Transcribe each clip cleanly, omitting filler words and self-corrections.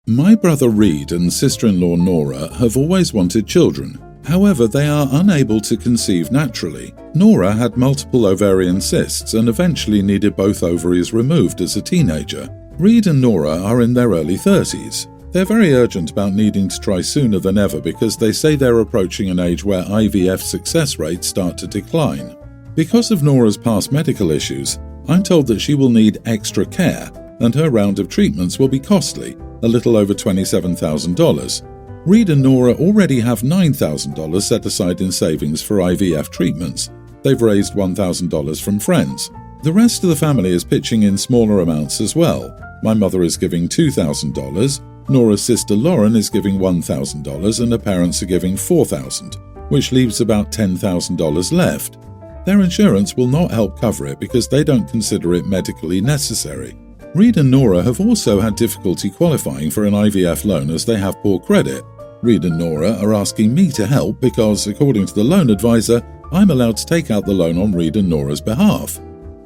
My brother Reed and sister-in-law Nora have always wanted children. However, they are unable to conceive naturally. Nora had multiple ovarian cysts and eventually needed both ovaries removed as a teenager. Reed and Nora are in their early 30s. They're very urgent about needing to try sooner than ever because they say they're approaching an age where IVF success rates start to decline. Because of Nora's past medical issues, I'm told that she will need extra care and her round of treatments will be costly, a little over $27,000. Reed and Nora already have $9,000 set aside in savings for IVF treatments. They've raised $1,000 from friends. The rest of the family is pitching in smaller amounts as well. My mother is giving $2,000, Nora's sister Lauren is giving $1,000 and her parents are giving $4,000, which leaves about $10,000 left. Their insurance will not help cover it because they don't consider it medically necessary. Reed and Nora have also had difficulty qualifying for an IVF loan as they have poor credit. Reed and Nora are asking me to help because, according to the loan advisor, I'm allowed to take out the loan on Reed and Nora's behalf.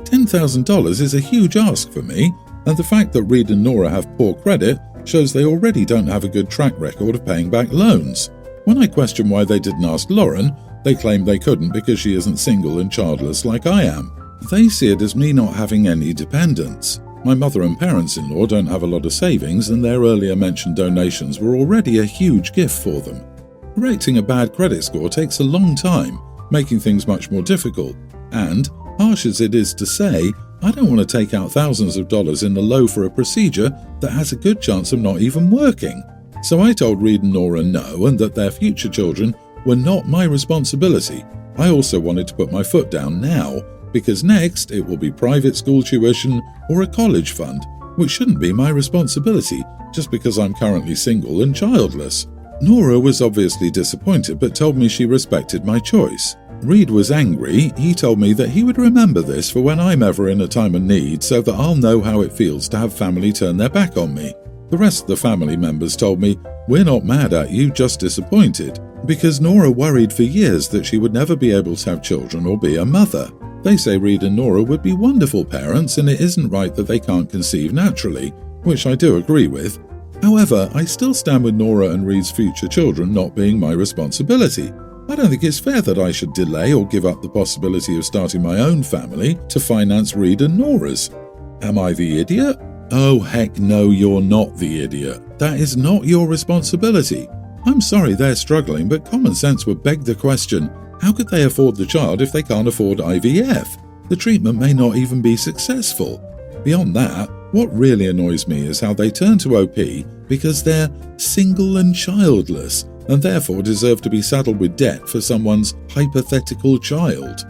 $10,000 is a huge ask for me, and the fact that Reed and Nora have poor credit shows they already don't have a good track record of paying back loans. When I question why they didn't ask Lauren, they claim they couldn't because she isn't single and childless like I am. They see it as me not having any dependents. My mother and parents-in-law don't have a lot of savings and their earlier mentioned donations were already a huge gift for them. Correcting a bad credit score takes a long time, making things much more difficult, and, harsh as it is to say, I don't want to take out thousands of dollars in the low for a procedure that has a good chance of not even working. So I told Reed and Nora no and that their future children were not my responsibility. I also wanted to put my foot down now, because next it will be private school tuition or a college fund, which shouldn't be my responsibility just because I'm currently single and childless. Nora was obviously disappointed but told me she respected my choice. Reed was angry. He told me that he would remember this for when I'm ever in a time of need so that I'll know how it feels to have family turn their back on me. The rest of the family members told me, "We're not mad at you, just disappointed," because Nora worried for years that she would never be able to have children or be a mother. They say Reed and Nora would be wonderful parents and it isn't right that they can't conceive naturally, which I do agree with. However, I still stand with Nora and Reed's future children not being my responsibility. I don't think it's fair that I should delay or give up the possibility of starting my own family to finance Reed and Nora's. Am I the idiot? Oh heck no, you're not the idiot. That is not your responsibility. I'm sorry they're struggling, but common sense would beg the question, how could they afford the child if they can't afford IVF? The treatment may not even be successful. Beyond that, what really annoys me is how they turn to OP because they're single and childless, and therefore deserve to be saddled with debt for someone's hypothetical child.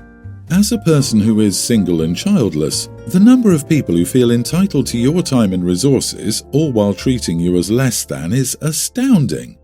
As a person who is single and childless, the number of people who feel entitled to your time and resources, all while treating you as less than, is astounding.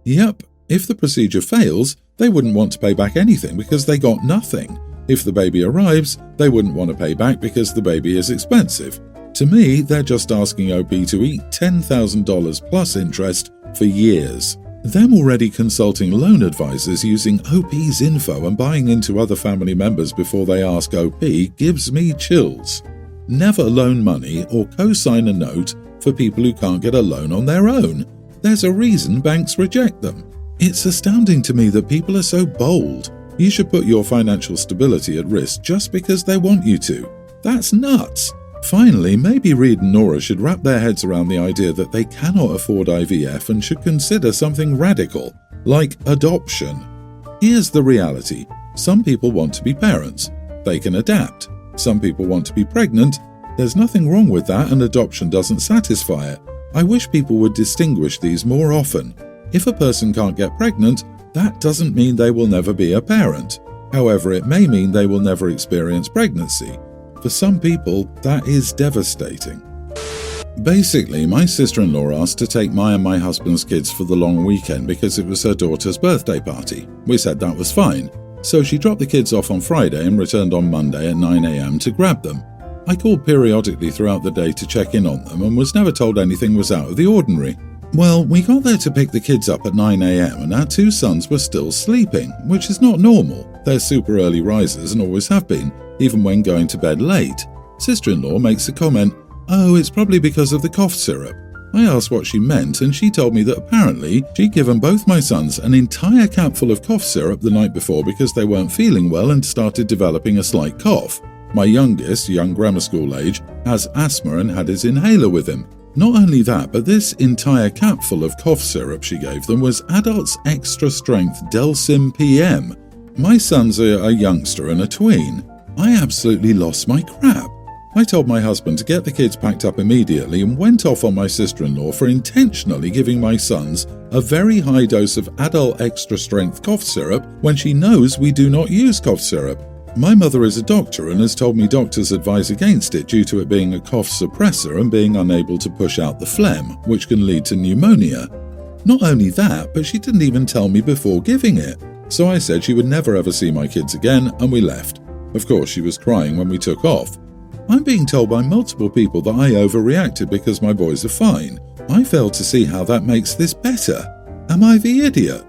Yep, if the procedure fails, they wouldn't want to pay back anything because they got nothing. If the baby arrives, they wouldn't want to pay back because the baby is expensive. To me, they're just asking OP to eat $10,000 plus interest for years. Them already consulting loan advisors using OP's info and buying into other family members before they ask OP gives me chills. Never loan money or co-sign a note for people who can't get a loan on their own. There's a reason banks reject them. It's astounding to me that people are so bold. You should put your financial stability at risk just because they want you to. That's nuts. Finally, maybe Reed and Nora should wrap their heads around the idea that they cannot afford IVF and should consider something radical, like adoption. Here's the reality. Some people want to be parents. They can adapt. Some people want to be pregnant. There's nothing wrong with that and adoption doesn't satisfy it. I wish people would distinguish these more often. If a person can't get pregnant, that doesn't mean they will never be a parent. However, it may mean they will never experience pregnancy. For some people, that is devastating. Basically, my sister-in-law asked to take my and my husband's kids for the long weekend because it was her daughter's birthday party. We said that was fine. So she dropped the kids off on Friday and returned on Monday at 9 a.m. to grab them. I called periodically throughout the day to check in on them and was never told anything was out of the ordinary. Well, we got there to pick the kids up at 9 a.m. and our two sons were still sleeping, which is not normal. They're super early risers and always have been, even when going to bed late. Sister-in-law makes a comment, "Oh, it's probably because of the cough syrup." I asked what she meant, and she told me that apparently she'd given both my sons an entire cap full of cough syrup the night before because they weren't feeling well and started developing a slight cough. My youngest, young grammar school age, has asthma and had his inhaler with him. Not only that, but this entire cap full of cough syrup she gave them was Adult's Extra Strength Delsim PM. My sons are a youngster and a tween. I absolutely lost my crap. I told my husband to get the kids packed up immediately and went off on my sister-in-law for intentionally giving my sons a very high dose of Adult Extra Strength cough syrup when she knows we do not use cough syrup. My mother is a doctor and has told me doctors advise against it due to it being a cough suppressor and being unable to push out the phlegm, which can lead to pneumonia. Not only that, but she didn't even tell me before giving it. So I said she would never ever see my kids again, and we left. Of course, she was crying when we took off. I'm being told by multiple people that I overreacted because my boys are fine. I fail to see how that makes this better. Am I the idiot?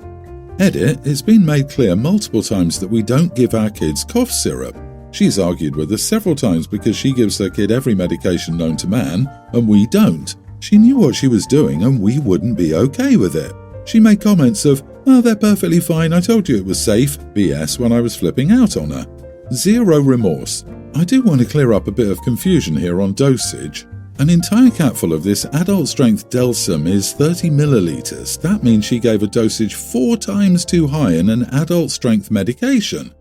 Edit, it's been made clear multiple times that we don't give our kids cough syrup. She's argued with us several times because she gives her kid every medication known to man, and we don't. She knew what she was doing and we wouldn't be okay with it. She made comments of, "Oh, they're perfectly fine, I told you it was safe," BS when I was flipping out on her. Zero remorse. I do want to clear up a bit of confusion here on dosage. An entire capful of this adult strength Delsim is 30 milliliters. That means she gave a dosage 4 times too high in an adult strength medication.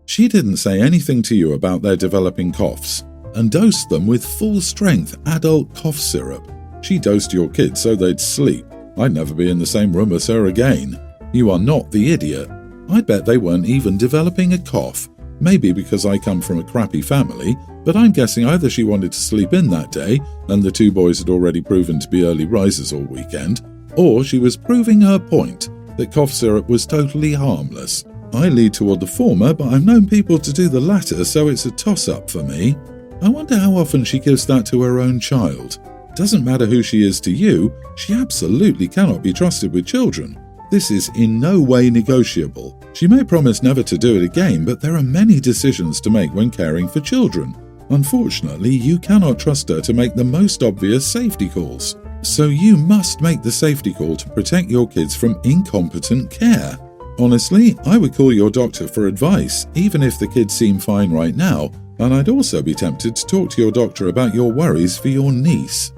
She didn't say anything to you about their developing coughs and dosed them with full strength adult cough syrup. She dosed your kids so they'd sleep. I'd never be in the same room as her again. You are not the idiot. I bet they weren't even developing a cough. Maybe because I come from a crappy family, but I'm guessing either she wanted to sleep in that day, and the 2 boys had already proven to be early risers all weekend, or she was proving her point that cough syrup was totally harmless. I lead toward the former, but I've known people to do the latter, so it's a toss-up for me. I wonder how often she gives that to her own child. Doesn't matter who she is to you, she absolutely cannot be trusted with children. This is in no way negotiable. She may promise never to do it again, but there are many decisions to make when caring for children. Unfortunately, you cannot trust her to make the most obvious safety calls. So you must make the safety call to protect your kids from incompetent care. Honestly, I would call your doctor for advice, even if the kids seem fine right now, and I'd also be tempted to talk to your doctor about your worries for your niece.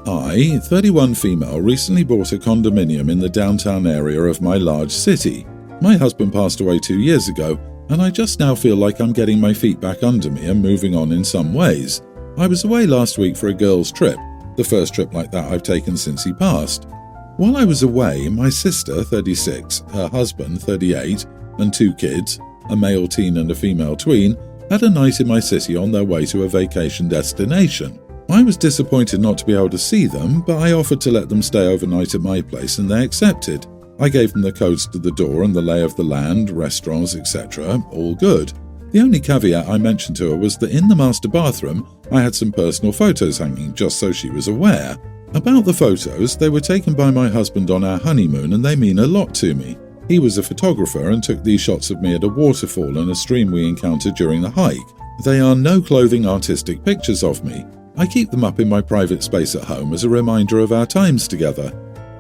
I, 31 female, recently bought a condominium in the downtown area of my large city. My husband passed away 2 years ago, and I just now feel like I'm getting my feet back under me and moving on in some ways. I was away last week for a girls' trip, the first trip like that I've taken since he passed. While I was away, my sister, 36, her husband, 38, and 2 kids, a male teen and a female tween, had a night in my city on their way to a vacation destination. I was disappointed not to be able to see them, but I offered to let them stay overnight at my place and they accepted. I gave them the codes to the door and the lay of the land, restaurants, etc. All good. The only caveat I mentioned to her was that in the master bathroom, I had some personal photos hanging just so she was aware. About the photos, they were taken by my husband on our honeymoon and they mean a lot to me. He was a photographer and took these shots of me at a waterfall and a stream we encountered during the hike. They are no-clothing artistic pictures of me. I keep them up in my private space at home as a reminder of our times together.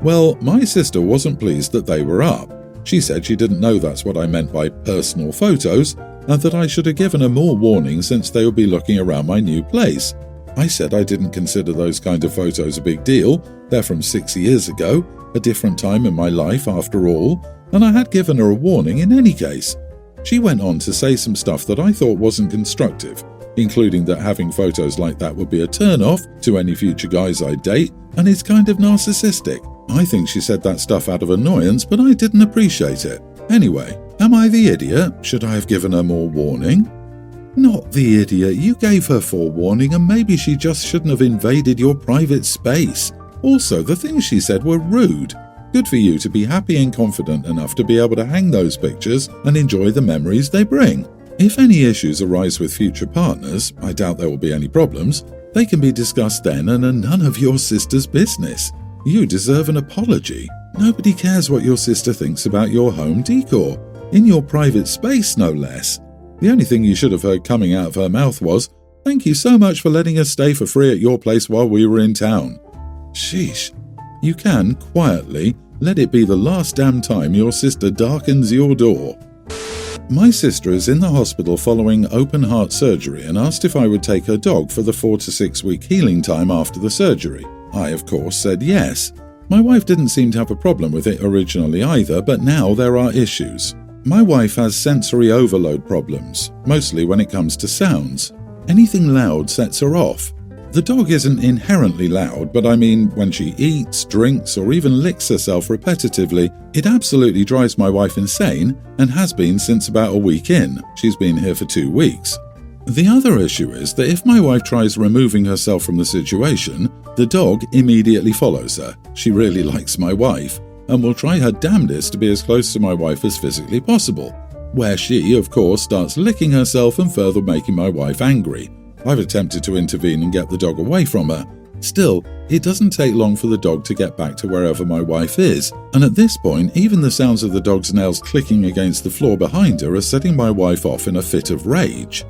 Well, my sister wasn't pleased that they were up. She said she didn't know that's what I meant by personal photos, and that I should have given her more warning since they would be looking around my new place. I said I didn't consider those kind of photos a big deal. They're from 6 years ago, a different time in my life after all, and I had given her a warning in any case. She went on to say some stuff that I thought wasn't constructive, including that having photos like that would be a turn-off to any future guys I date, and it's kind of narcissistic. I think she said that stuff out of annoyance, but I didn't appreciate it. Anyway, am I the idiot? Should I have given her more warning? Not the idiot. You gave her forewarning and maybe she just shouldn't have invaded your private space. Also, the things she said were rude. Good for you to be happy and confident enough to be able to hang those pictures and enjoy the memories they bring. If any issues arise with future partners, I doubt there will be any problems, they can be discussed then and are none of your sister's business. You deserve an apology. Nobody cares what your sister thinks about your home decor, in your private space no less. The only thing you should have heard coming out of her mouth was, "Thank you so much for letting us stay for free at your place while we were in town." Sheesh. You can, quietly, let it be the last damn time your sister darkens your door. My sister is in the hospital following open heart surgery and asked if I would take her dog for the 4 to 6 week healing time after the surgery. I, of course, said yes. My wife didn't seem to have a problem with it originally either, but now there are issues. My wife has sensory overload problems, mostly when it comes to sounds. Anything loud sets her off. The dog isn't inherently loud, but I mean when she eats, drinks, or even licks herself repetitively, it absolutely drives my wife insane and has been since about a week in. She's been here for 2 weeks. The other issue is that if my wife tries removing herself from the situation, the dog immediately follows her. She really likes my wife and will try her damnedest to be as close to my wife as physically possible, where she, of course, starts licking herself and further making my wife angry. I've attempted to intervene and get the dog away from her. Still, it doesn't take long for the dog to get back to wherever my wife is, and at this point, even the sounds of the dog's nails clicking against the floor behind her are setting my wife off in a fit of rage.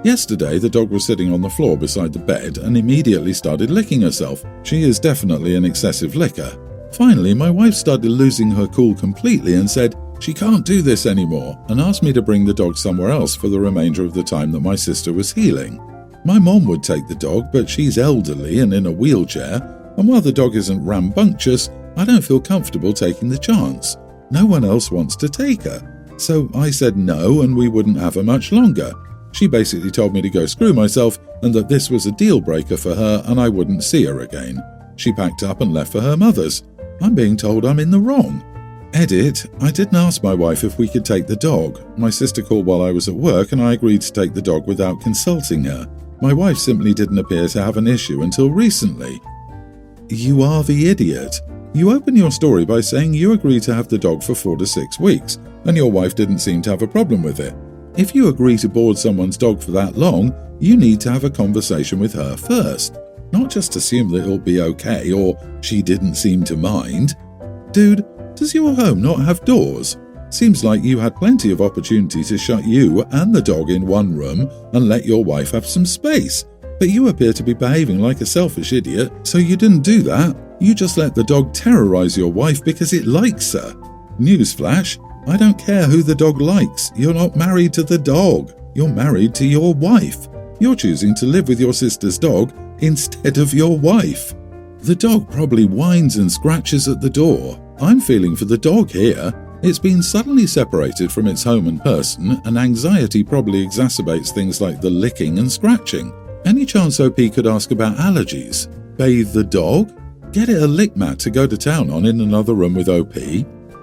Yesterday, the dog was sitting on the floor beside the bed and immediately started licking herself. She is definitely an excessive licker. Finally, my wife started losing her cool completely and said she can't do this anymore, and asked me to bring the dog somewhere else for the remainder of the time that my sister was healing. My mom would take the dog, but she's elderly and in a wheelchair, and while the dog isn't rambunctious, I don't feel comfortable taking the chance. No one else wants to take her. So I said no, and we wouldn't have her much longer. She basically told me to go screw myself and that this was a deal breaker for her and I wouldn't see her again. She packed up and left for her mother's. I'm being told I'm in the wrong. Edit, I didn't ask my wife if we could take the dog. My sister called while I was at work and I agreed to take the dog without consulting her. My wife simply didn't appear to have an issue until recently. You are the idiot. You open your story by saying you agreed to have the dog for 4 to 6 weeks, and your wife didn't seem to have a problem with it. If you agree to board someone's dog for that long, you need to have a conversation with her first. Not just assume that it'll be okay or she didn't seem to mind. Dude, does your home not have doors? Seems like you had plenty of opportunity to shut you and the dog in one room and let your wife have some space. But you appear to be behaving like a selfish idiot, so you didn't do that. You just let the dog terrorize your wife because it likes her. Newsflash, I don't care who the dog likes. You're not married to the dog. You're married to your wife. You're choosing to live with your sister's dog instead of your wife. The dog probably whines and scratches at the door. I'm feeling for the dog here. It's been suddenly separated from its home and person, and anxiety probably exacerbates things like the licking and scratching. Any chance OP could ask about allergies? Bathe the dog? Get it a lick mat to go to town on in another room with OP?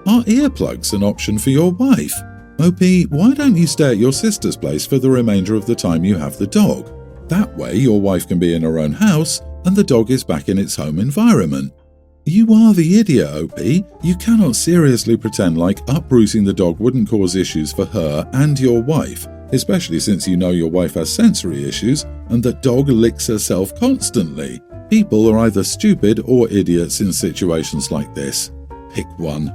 Are earplugs an option for your wife? OP, why don't you stay at your sister's place for the remainder of the time you have the dog? That way your wife can be in her own house and the dog is back in its home environment. You are the idiot, OP. You cannot seriously pretend like uprooting the dog wouldn't cause issues for her and your wife, especially since you know your wife has sensory issues and that dog licks herself constantly. People are either stupid or idiots in situations like this. Pick one.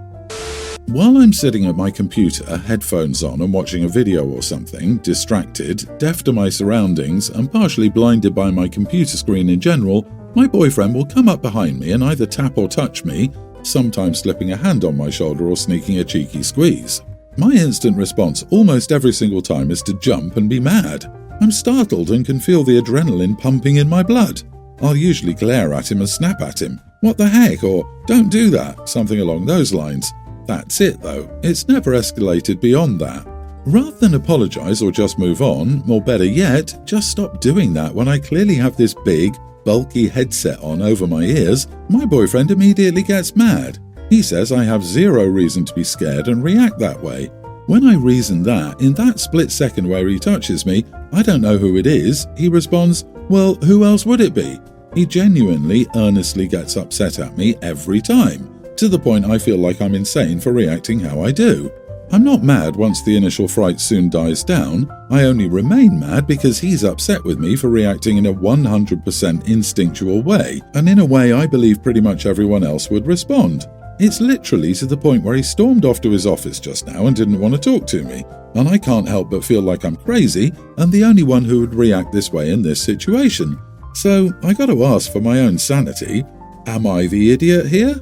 While I'm sitting at my computer, headphones on and watching a video or something, distracted, deaf to my surroundings and partially blinded by my computer screen in general, my boyfriend will come up behind me and either tap or touch me, sometimes slipping a hand on my shoulder or sneaking a cheeky squeeze. My instant response almost every single time is to jump and be mad. I'm startled and can feel the adrenaline pumping in my blood. I'll usually glare at him and snap at him. What the heck? Or don't do that, something along those lines. That's it though, it's never escalated beyond that. Rather than apologise or just move on, or better yet, just stop doing that when I clearly have this big, bulky headset on over my ears, my boyfriend immediately gets mad. He says I have zero reason to be scared and react that way. When I reason that, in that split second where he touches me, I don't know who it is, he responds, well, who else would it be? He genuinely, earnestly gets upset at me every time, to the point I feel like I'm insane for reacting how I do. I'm not mad once the initial fright soon dies down, I only remain mad because he's upset with me for reacting in a 100% instinctual way, and in a way I believe pretty much everyone else would respond. It's literally to the point where he stormed off to his office just now and didn't want to talk to me, and I can't help but feel like I'm crazy and the only one who would react this way in this situation. So I got to ask for my own sanity, Am I the idiot here?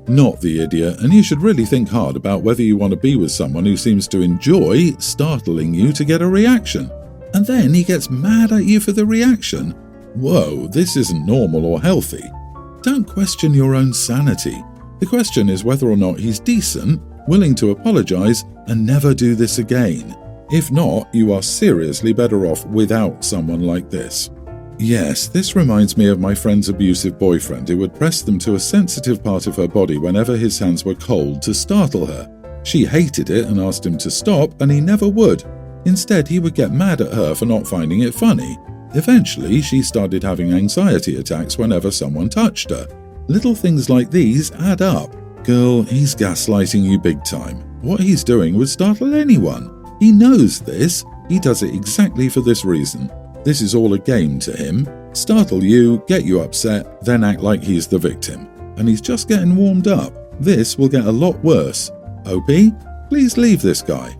Not the idiot, and you should really think hard about whether you want to be with someone who seems to enjoy startling you to get a reaction. And then he gets mad at you for the reaction. Whoa, this isn't normal or healthy. Don't question your own sanity. The question is whether or not he's decent, willing to apologize, and never do this again. If not, you are seriously better off without someone like this. Yes, this reminds me of my friend's abusive boyfriend who would press them to a sensitive part of her body whenever his hands were cold to startle her. She hated it and asked him to stop, and he never would. Instead, he would get mad at her for not finding it funny. Eventually, she started having anxiety attacks whenever someone touched her. Little things like these add up. Girl, he's gaslighting you big time. What he's doing would startle anyone. He knows this. He does it exactly for this reason. This is all a game to him. Startle you, get you upset, then act like he's the victim. And he's just getting warmed up. This will get a lot worse. OP, please leave this guy.